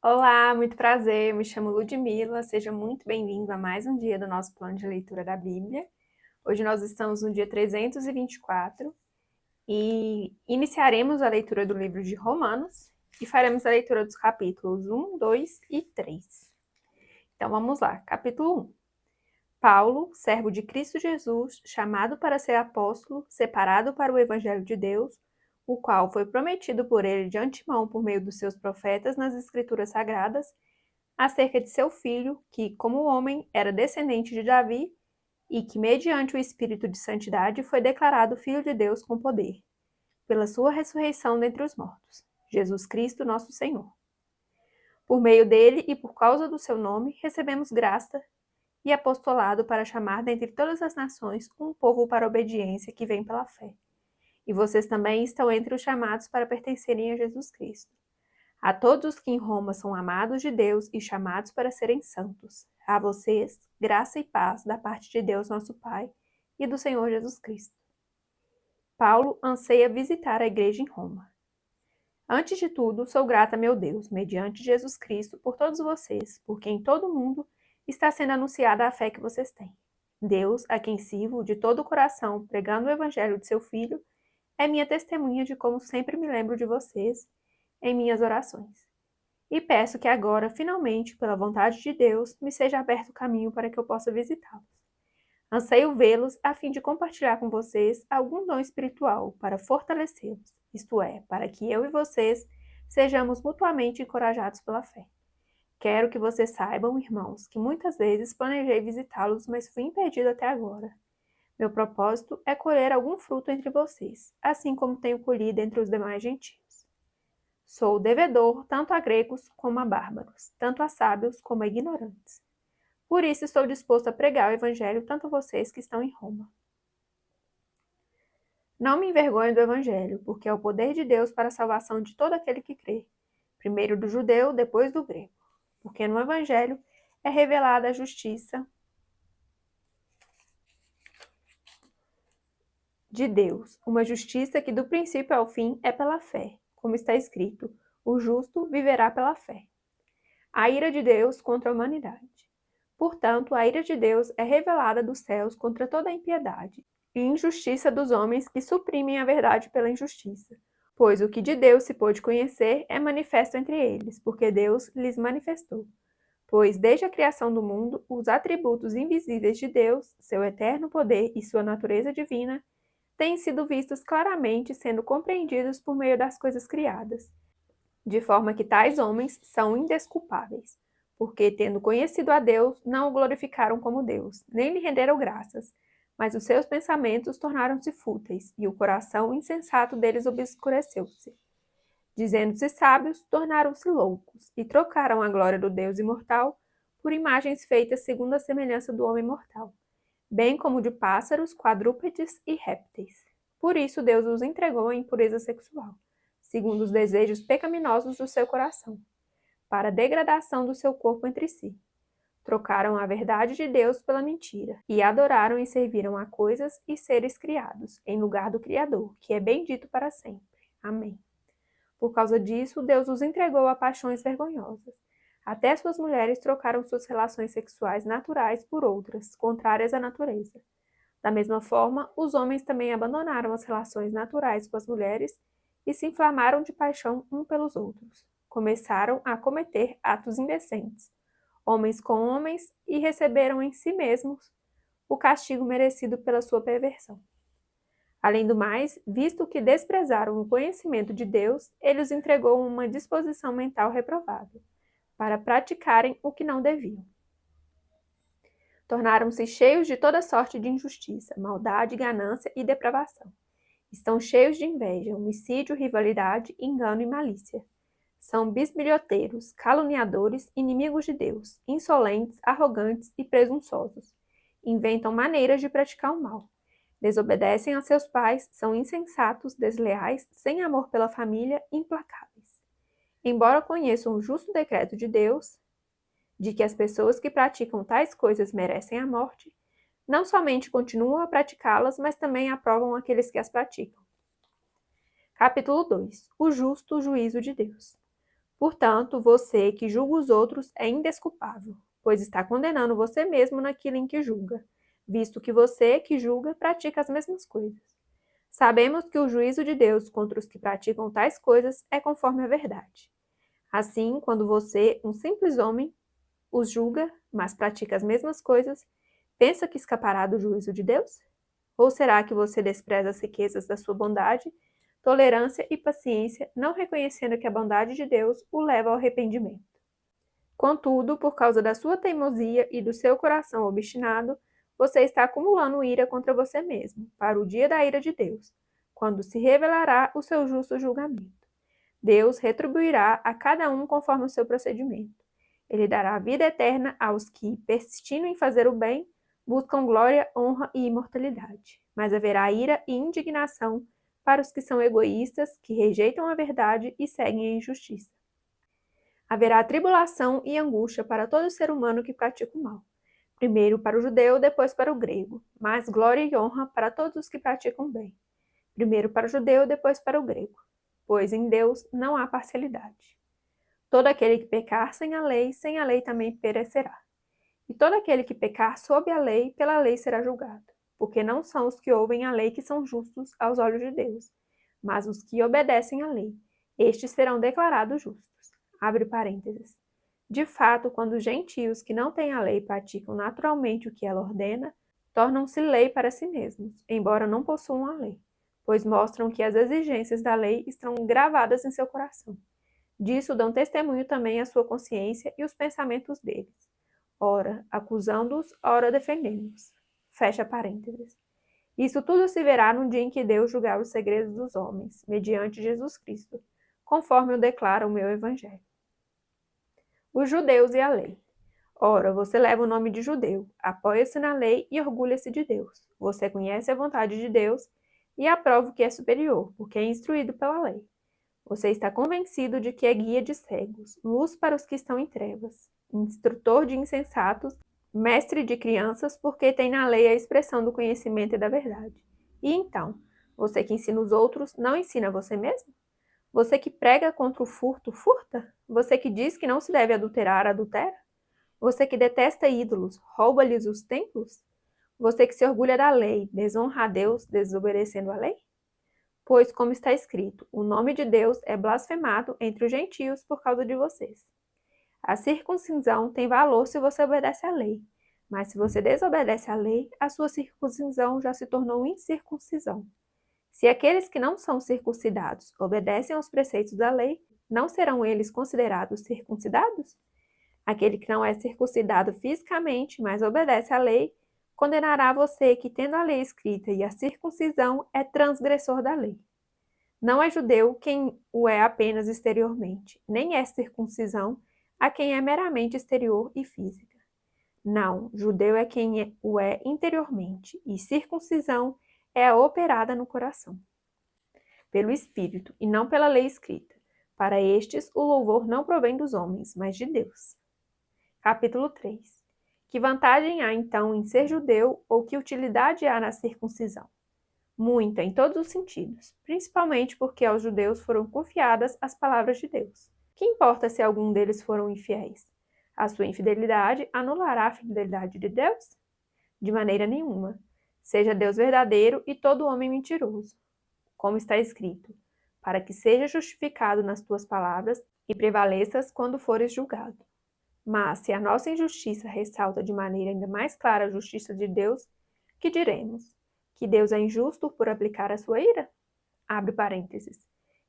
Olá, muito prazer. Me chamo Ludmila. Seja muito bem-vindo a mais um dia do nosso plano de leitura da Bíblia. Hoje nós estamos no dia 324 e iniciaremos a leitura do livro de Romanos e faremos a leitura dos capítulos 1, 2 e 3. Então vamos lá. Capítulo 1. Paulo, servo de Cristo Jesus, chamado para ser apóstolo, separado para o Evangelho de Deus, o qual foi prometido por ele de antemão por meio dos seus profetas nas Escrituras Sagradas, acerca de seu filho, que, como homem, era descendente de Davi, e que, mediante o Espírito de Santidade, foi declarado Filho de Deus com poder, pela sua ressurreição dentre os mortos, Jesus Cristo, nosso Senhor. Por meio dele e por causa do seu nome, recebemos graça e apostolado para chamar dentre todas as nações um povo para a obediência que vem pela fé. E vocês também estão entre os chamados para pertencerem a Jesus Cristo. A todos os que em Roma são amados de Deus e chamados para serem santos, a vocês, graça e paz da parte de Deus nosso Pai e do Senhor Jesus Cristo. Paulo anseia visitar a igreja em Roma. Antes de tudo, sou grata a meu Deus, mediante Jesus Cristo, por todos vocês, porque em todo o mundo está sendo anunciada a fé que vocês têm. Deus, a quem sirvo de todo o coração, pregando o evangelho de seu Filho, é minha testemunha de como sempre me lembro de vocês em minhas orações. E peço que agora, finalmente, pela vontade de Deus, me seja aberto o caminho para que eu possa visitá-los. Anseio vê-los a fim de compartilhar com vocês algum dom espiritual para fortalecê-los, isto é, para que eu e vocês sejamos mutuamente encorajados pela fé. Quero que vocês saibam, irmãos, que muitas vezes planejei visitá-los, mas fui impedido até agora. Meu propósito é colher algum fruto entre vocês, assim como tenho colhido entre os demais gentios. Sou devedor tanto a gregos como a bárbaros, tanto a sábios como a ignorantes. Por isso estou disposto a pregar o evangelho tanto a vocês que estão em Roma. Não me envergonho do evangelho, porque é o poder de Deus para a salvação de todo aquele que crê, primeiro do judeu, depois do grego. Porque no evangelho é revelada a justiça de Deus, uma justiça que do princípio ao fim é pela fé, como está escrito: o justo viverá pela fé. A ira de Deus contra a humanidade. Portanto, a ira de Deus é revelada dos céus contra toda a impiedade e injustiça dos homens que suprimem a verdade pela injustiça. Pois o que de Deus se pôde conhecer é manifesto entre eles, porque Deus lhes manifestou. Pois desde a criação do mundo, os atributos invisíveis de Deus, seu eterno poder e sua natureza divina, têm sido vistos claramente, sendo compreendidos por meio das coisas criadas, de forma que tais homens são indesculpáveis, porque, tendo conhecido a Deus, não o glorificaram como Deus, nem lhe renderam graças, mas os seus pensamentos tornaram-se fúteis, e o coração insensato deles obscureceu-se. Dizendo-se sábios, tornaram-se loucos, e trocaram a glória do Deus imortal por imagens feitas segundo a semelhança do homem mortal, bem como de pássaros, quadrúpedes e répteis. Por isso Deus os entregou à impureza sexual, segundo os desejos pecaminosos do seu coração, para a degradação do seu corpo entre si. Trocaram a verdade de Deus pela mentira, e adoraram e serviram a coisas e seres criados, em lugar do Criador, que é bendito para sempre. Amém. Por causa disso, Deus os entregou a paixões vergonhosas. Até suas mulheres trocaram suas relações sexuais naturais por outras, contrárias à natureza. Da mesma forma, os homens também abandonaram as relações naturais com as mulheres e se inflamaram de paixão um pelos outros. Começaram a cometer atos indecentes, homens com homens, e receberam em si mesmos o castigo merecido pela sua perversão. Além do mais, visto que desprezaram o conhecimento de Deus, ele os entregou uma disposição mental reprovável, para praticarem o que não deviam. Tornaram-se cheios de toda sorte de injustiça, maldade, ganância e depravação. Estão cheios de inveja, homicídio, rivalidade, engano e malícia. São bisbilhoteiros, caluniadores, inimigos de Deus, insolentes, arrogantes e presunçosos. Inventam maneiras de praticar o mal. Desobedecem a seus pais, são insensatos, desleais, sem amor pela família, implacáveis. Embora conheçam o justo decreto de Deus, de que as pessoas que praticam tais coisas merecem a morte, não somente continuam a praticá-las, mas também aprovam aqueles que as praticam. Capítulo 2. O justo juízo de Deus. Portanto, você que julga os outros é indesculpável, pois está condenando você mesmo naquilo em que julga, visto que você que julga pratica as mesmas coisas. Sabemos que o juízo de Deus contra os que praticam tais coisas é conforme a verdade. Assim, quando você, um simples homem, os julga, mas pratica as mesmas coisas, pensa que escapará do juízo de Deus? Ou será que você despreza as riquezas da sua bondade, tolerância e paciência, não reconhecendo que a bondade de Deus o leva ao arrependimento? Contudo, por causa da sua teimosia e do seu coração obstinado, você está acumulando ira contra você mesmo, para o dia da ira de Deus, quando se revelará o seu justo julgamento. Deus retribuirá a cada um conforme o seu procedimento. Ele dará vida eterna aos que, persistindo em fazer o bem, buscam glória, honra e imortalidade. Mas haverá ira e indignação para os que são egoístas, que rejeitam a verdade e seguem a injustiça. Haverá tribulação e angústia para todo ser humano que pratica o mal. Primeiro para o judeu, depois para o grego, mas glória e honra para todos os que praticam o bem. Primeiro para o judeu, depois para o grego, pois em Deus não há parcialidade. Todo aquele que pecar sem a lei também perecerá. E todo aquele que pecar sob a lei, pela lei será julgado. Porque não são os que ouvem a lei que são justos aos olhos de Deus, mas os que obedecem à lei. Estes serão declarados justos. Abre parênteses. De fato, quando os gentios que não têm a lei praticam naturalmente o que ela ordena, tornam-se lei para si mesmos, embora não possuam a lei, pois mostram que as exigências da lei estão gravadas em seu coração. Disso dão testemunho também a sua consciência e os pensamentos deles, ora acusando-os, ora defendendo-os. Fecha parênteses. Isso tudo se verá no dia em que Deus julgar os segredos dos homens, mediante Jesus Cristo, conforme o declara o meu Evangelho. Os judeus e a lei. Ora, você leva o nome de judeu, apoia-se na lei e orgulha-se de Deus. Você conhece a vontade de Deus e aprova o que é superior, porque é instruído pela lei. Você está convencido de que é guia de cegos, luz para os que estão em trevas, instrutor de insensatos, mestre de crianças, porque tem na lei a expressão do conhecimento e da verdade. E então, você que ensina os outros, não ensina você mesmo? Você que prega contra o furto, furta? Você que diz que não se deve adulterar, adultera? Você que detesta ídolos, rouba-lhes os templos? Você que se orgulha da lei, desonra a Deus, desobedecendo a lei? Pois, como está escrito, o nome de Deus é blasfemado entre os gentios por causa de vocês. A circuncisão tem valor se você obedece à lei, mas se você desobedece à lei, a sua circuncisão já se tornou incircuncisão. Se aqueles que não são circuncidados obedecem aos preceitos da lei, não serão eles considerados circuncidados? Aquele que não é circuncidado fisicamente, mas obedece à lei, condenará você que, tendo a lei escrita e a circuncisão, é transgressor da lei. Não é judeu quem o é apenas exteriormente, nem é circuncisão a quem é meramente exterior e física. Não, judeu é quem o é interiormente, e circuncisão é a operada no coração, pelo Espírito, e não pela lei escrita. Para estes, o louvor não provém dos homens, mas de Deus. Capítulo 3. Que vantagem há, então, em ser judeu, ou que utilidade há na circuncisão? Muita, em todos os sentidos, principalmente porque aos judeus foram confiadas as palavras de Deus. Que importa se algum deles foram infiéis? A sua infidelidade anulará a fidelidade de Deus? De maneira nenhuma. Seja Deus verdadeiro e todo homem mentiroso. Como está escrito, para que seja justificado nas tuas palavras e prevaleças quando fores julgado. Mas se a nossa injustiça ressalta de maneira ainda mais clara a justiça de Deus, que diremos? Que Deus é injusto por aplicar a sua ira? Abre parênteses.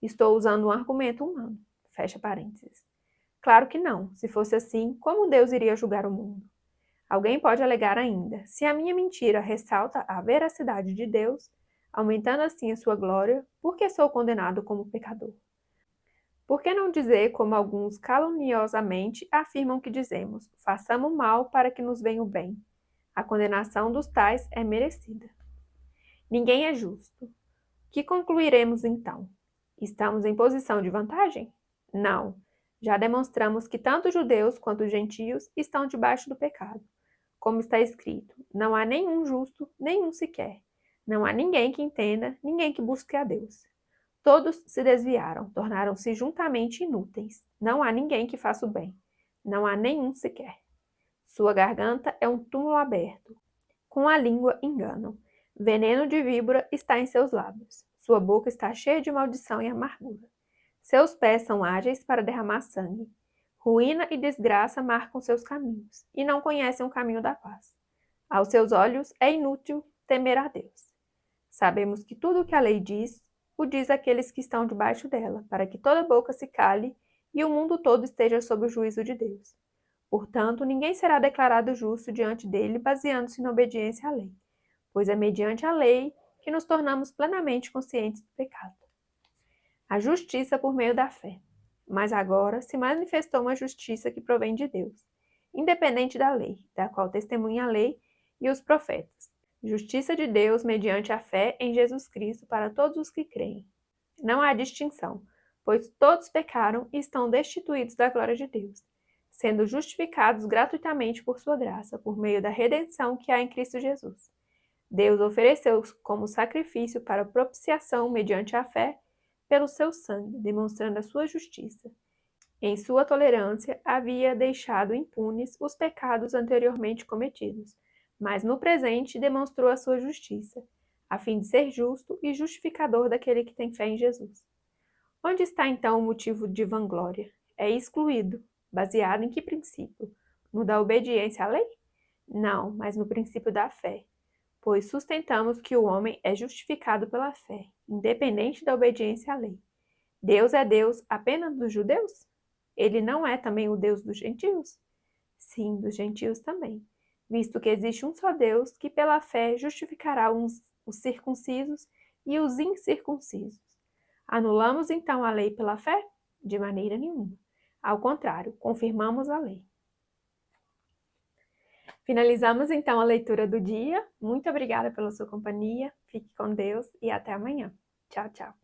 Estou usando um argumento humano. Fecha parênteses. Claro que não. Se fosse assim, como Deus iria julgar o mundo? Alguém pode alegar ainda, se a minha mentira ressalta a veracidade de Deus, aumentando assim a sua glória, por que sou condenado como pecador? Por que não dizer, como alguns caluniosamente afirmam que dizemos, façamos mal para que nos venha o bem? A condenação dos tais é merecida. Ninguém é justo. Que concluiremos então? Estamos em posição de vantagem? Não. Já demonstramos que tanto judeus quanto gentios estão debaixo do pecado. Como está escrito, não há nenhum justo, nenhum sequer. Não há ninguém que entenda, ninguém que busque a Deus. Todos se desviaram, tornaram-se juntamente inúteis. Não há ninguém que faça o bem. Não há nenhum sequer. Sua garganta é um túmulo aberto. Com a língua enganam. Veneno de víbora está em seus lábios. Sua boca está cheia de maldição e amargura. Seus pés são ágeis para derramar sangue. Ruína e desgraça marcam seus caminhos, e não conhecem o caminho da paz. Aos seus olhos é inútil temer a Deus. Sabemos que tudo o que a lei diz, o diz àqueles que estão debaixo dela, para que toda boca se cale e o mundo todo esteja sob o juízo de Deus. Portanto, ninguém será declarado justo diante dele baseando-se na obediência à lei, pois é mediante a lei que nos tornamos plenamente conscientes do pecado. A justiça por meio da fé. Mas agora se manifestou uma justiça que provém de Deus, independente da lei, da qual testemunha a lei e os profetas. Justiça de Deus mediante a fé em Jesus Cristo para todos os que creem. Não há distinção, pois todos pecaram e estão destituídos da glória de Deus, sendo justificados gratuitamente por sua graça, por meio da redenção que há em Cristo Jesus. Deus ofereceu como sacrifício para propiciação mediante a fé pelo seu sangue, demonstrando a sua justiça. Em sua tolerância, havia deixado impunes os pecados anteriormente cometidos, mas no presente demonstrou a sua justiça, a fim de ser justo e justificador daquele que tem fé em Jesus. Onde está então o motivo de vanglória? É excluído. Baseado em que princípio? No da obediência à lei? Não, mas no princípio da fé. Pois sustentamos que o homem é justificado pela fé, independente da obediência à lei. Deus é Deus apenas dos judeus? Ele não é também o Deus dos gentios? Sim, dos gentios também, visto que existe um só Deus que pela fé justificará os circuncisos e os incircuncisos. Anulamos então a lei pela fé? De maneira nenhuma. Ao contrário, confirmamos a lei. Finalizamos então a leitura do dia. Muito obrigada pela sua companhia. Fique com Deus e até amanhã. Tchau, tchau.